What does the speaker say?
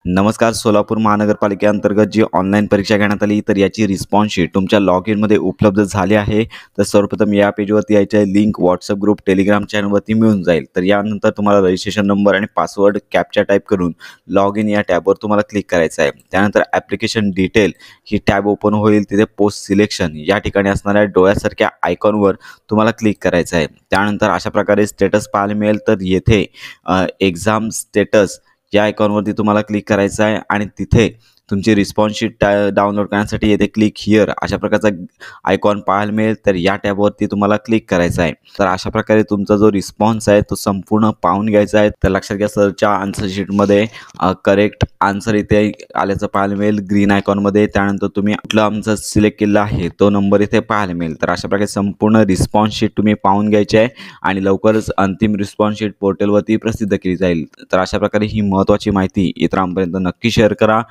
नमस्कार. सोलापूर महानगरपालिकेअंतर्गत जी ऑनलाईन परीक्षा घेण्यात आली, तर याची रिस्पॉन्स शीट तुमच्या लॉग इनमध्ये उपलब्ध झाली आहे. तर सर्वप्रथम या पेजवरती यायचं आहे. लिंक WhatsApp ग्रुप, टेलिग्राम चॅनलवरती मिळून जाईल. तर यानंतर तुम्हाला रजिस्ट्रेशन नंबर आणि पासवर्ड कॅप्चा टाईप करून लॉग इन या टॅबवर तुम्हाला क्लिक करायचं आहे. त्यानंतर ॲप्लिकेशन डिटेल ही टॅब ओपन होईल. तिथे पोस्ट सिलेक्शन या ठिकाणी असणाऱ्या डोळ्यासारख्या आयकॉनवर तुम्हाला क्लिक करायचं आहे. त्यानंतर अशा प्रकारे स्टेटस पाहायला मिळेल. तर येथे एक्झाम स्टेटस या आयकॉनवरती तुम्हाला क्लिक करायचं आहे आणि तिथे तुमची रिस्पॉन्स शीट डाउनलोड करण्यासाठी येथे क्लिक हिअर अशा प्रकारचा आयकॉन पाहायला मिळेल. तर या टॅबवरती तुम्हाला क्लिक करायचं आहे. तर अशा प्रकारे तुमचा जो रिस्पॉन्स आहे तो संपूर्ण पाहून घ्यायचा आहे. तर लक्षात घ्या, सरच्या आन्सर शीटमध्ये करेक्ट आन्सर इथे आल्याचं पाहायला मिळेल ग्रीन आयकॉनमध्ये. त्यानंतर तुम्ही कुठलं आन्सर सिलेक्ट केलेला आहे तो नंबर इथे पाहायला मिळेल. तर अशा प्रकारे संपूर्ण रिस्पॉन्स शीट तुम्ही पाहून घ्यायची आहे आणि लवकरच अंतिम रिस्पॉन्स शीट पोर्टलवरती प्रसिद्ध केली जाईल. तर अशा प्रकारे ही महत्त्वाची माहिती इतरांपर्यंत नक्की शेअर करा.